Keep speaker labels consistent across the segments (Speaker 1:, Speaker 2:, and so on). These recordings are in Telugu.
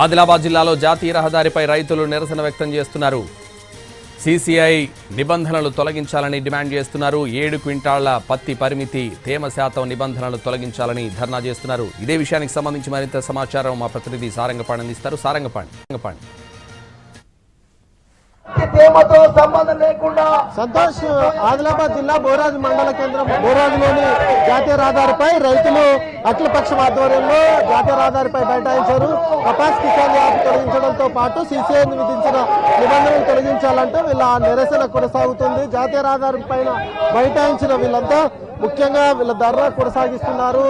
Speaker 1: ఆదిలాబాద్ జిల్లాలో జాతీయ రహదారిపై రైతులు నిరసన వ్యక్తం చేస్తున్నారు. సీసీఐ నిబంధనలు తొలగించాలని డిమాండ్ చేస్తున్నారు. 7 క్వింటాళ్ల పత్తి పరిమితి, తేమ శాతం నిబంధనలు తొలగించాలని ధర్నా చేస్తున్నారు. ఇదే విషయానికి సంబంధించి మరింత సమాచారం మా ప్రతినిధి సారంగపాణి అందిస్తారు. సారంగపాణి
Speaker 2: తేమతో సంబంధం లేకుండా
Speaker 3: సంతోష్, ఆదిలాబాద్ జిల్లా బోరాజు మండల కేంద్రం బోరాజులోని జాతీయ రహదారిపై రైతులు అఖిలపక్షం ఆధ్వర్యంలో జాతీయ రహదారిపై బైఠాయించారు. కపాస్ కిసాన్ యాప్ తొలగించడంతో పాటు సీసీఐ విధించిన నిబంధనలు తొలగించాలంటూ వీళ్ళ నిరసన కొనసాగుతుంది. జాతీయ రహదారి పైన బైఠాయించిన వీళ్ళంతా ముఖ్యంగా వీళ్ళ ధర్నా కొనసాగిస్తున్నారు.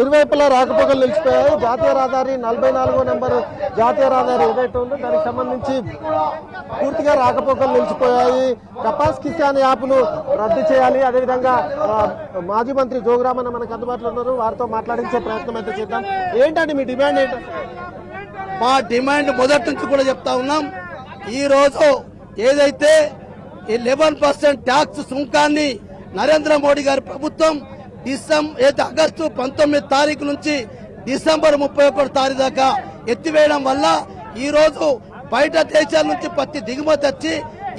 Speaker 3: ఇరువైపులా రాకపోకలు నిలిచిపోయాయి. జాతీయ రహదారి 44వ నెంబరు జాతీయ రహదారి ఏదైతే ఉందో దానికి సంబంధించి పూర్తిగా రాకపోకలు నిలిచిపోయాయి. కపాస్ కిసాన్ యాప్ను రద్దు చేయాలి. అదేవిధంగా మాజీ మంత్రి జోగురామన్న మనకు అందుబాటులో ఉన్నారు, వారితో మాట్లాడించే ప్రయత్నం అయితే చేద్దాం. ఏంటంటే మీ డిమాండ్ ఏంటి?
Speaker 2: మా డిమాండ్ మొదటి నుంచి కూడా చెప్తా ఉన్నాం. ఈ రోజు ఏదైతే 11% ట్యాక్స్ సుంకాన్ని నరేంద్ర మోడీ గారి ప్రభుత్వం ఆగస్టు 19 తారీఖు నుంచి డిసెంబర్ 31 తారీఖు దాకా ఎత్తివేయడం వల్ల ఈ రోజు బయట దేశాల నుంచి పత్తి దిగుమతి వచ్చి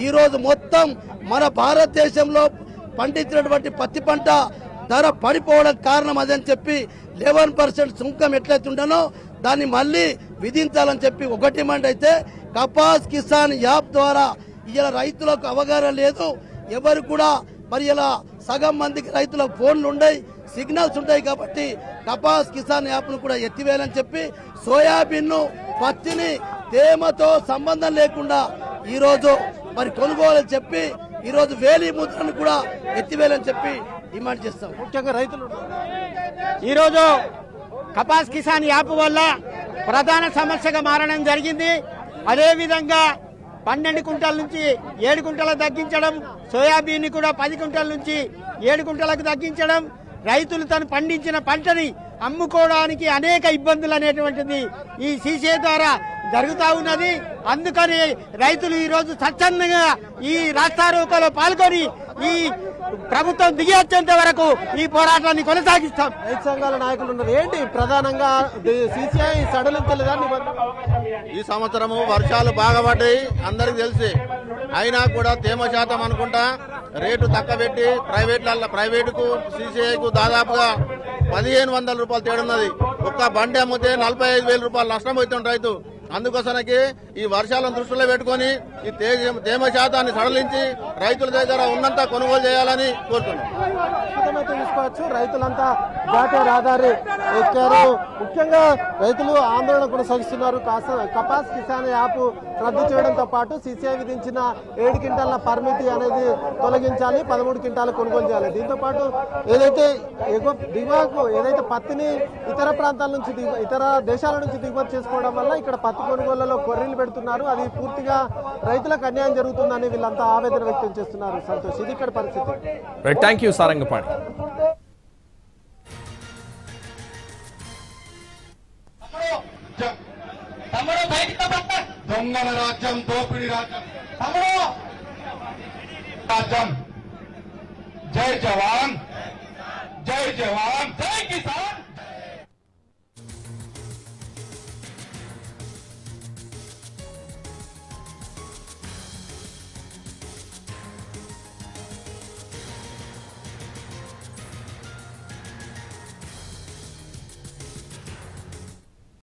Speaker 2: ఈ రోజు మొత్తం మన భారతదేశంలో పండించినటువంటి పత్తి పంట ధర పడిపోవడం కారణం అదని చెప్పి 11% సుంకం ఎట్లయితే ఉండనో దాన్ని మళ్ళీ విధించాలని చెప్పి ఒక డిమాండ్ అయితే, కపాస్ కిసాన్ యాప్ ద్వారా ఇలా రైతులకు అవగాహన లేదు. ఎవరు కూడా మరి ఇలా సగం మందికి రైతులకు ఫోన్లు ఉన్నాయి, సిగ్నల్స్ ఉంటాయి కాబట్టి కపాస్ కిసాన్ యాప్ను కూడా ఎత్తివేయాలని చెప్పి, సోయాబీన్ పత్తిని తేమతో సంబంధం లేకుండా ఈరోజు మరి కొనుగోలు చెప్పి ఈరోజు వేలి ముద్రను కూడా ఎత్తివేయాలని చెప్పి డిమాండ్ చేస్తాం.
Speaker 3: ముఖ్యంగా రైతులు
Speaker 4: ఈరోజు కపాస్ కిసాన్ యాప్ వల్ల ప్రధాన సమస్యగా మారడం జరిగింది. అదేవిధంగా 12 క్వింటాల నుంచి 7 క్వింటాలకు తగ్గించడం, సోయాబీన్ కూడా 10 క్వింటాల నుంచి 7 క్వింటాలకు తగ్గించడం, రైతులు తను పండించిన పంటని అమ్ముకోవడానికి అనేక ఇబ్బందులు అనేటువంటిది ఈ సీసీఐ ద్వారా జరుగుతూ ఉన్నది. అందుకని రైతులు ఈ రోజు స్వచ్ఛందంగా ఈ రాస్తారోకోలో పాల్గొని ఈ ప్రభుత్వం దిగేంత వరకు ఈ పోరాటాన్ని కొనసాగిస్తాం.
Speaker 3: రైతు సంఘాల నాయకులు ఉన్నారు. ఏంటి ప్రధానంగా సీసీఐ సడలించలేదా?
Speaker 5: ఈ సంవత్సరము వర్షాలు బాగా పడ్డాయి, అందరికి తెలిసి. అయినా కూడా తేమ శాతం అనుకుంటా రేటు తక్కువ పెట్టి ప్రైవేటుకు సీసీఐకు దాదాపుగా 1500 రూపాయలు తేడున్నది. ఒక్క బండి అమ్మితే 45,000 రూపాయలు నష్టం అవుతుంది రైతు. అందుకోసానికి ఈ వర్షాలను దృష్టిలో పెట్టుకుని ఈ తేమ శాతాన్ని సడలించి రైతుల దగ్గర ఉన్నంత కొనుగోలు చేయాలని కోరుతున్నాం.
Speaker 3: చూసుకోవచ్చు, రైతులంతా జాతీయ రహదారి ఎక్కారు. ముఖ్యంగా రైతులు ఆందోళన కొనసాగిస్తున్నారు. కపాస్ కిసాన్ యాప్ రద్దు చేయడంతో పాటు సీసీఐ విధించిన 7 క్వింటాల పరిమితి అనేది తొలగించాలి, 13 క్వింటాలు కొనుగోలు చేయాలి. దీంతో పాటు ఏదైతే ఏదైతే పత్తిని ఇతర ప్రాంతాల నుంచి ఇతర దేశాల నుంచి దిగుమతి చేసుకోవడం వల్ల ఇక్కడ పత్తి కొనుగోళ్లలో కొర్రీలు పెడుతున్నారు. అది పూర్తిగా రైతులకు అన్యాయం జరుగుతుందని వీళ్ళంతా ఆవేదన వ్యక్తం చేస్తున్నారు. సంతోష్, ఇది ఇక్కడ పరిస్థితి.
Speaker 1: Thank you Sarangapani.
Speaker 6: దొంగల రాజ్యం, దోపిడీ రాజ్యం, రాజ్యం. జై జవాన్, జై జవాన్, జై కిసాన్.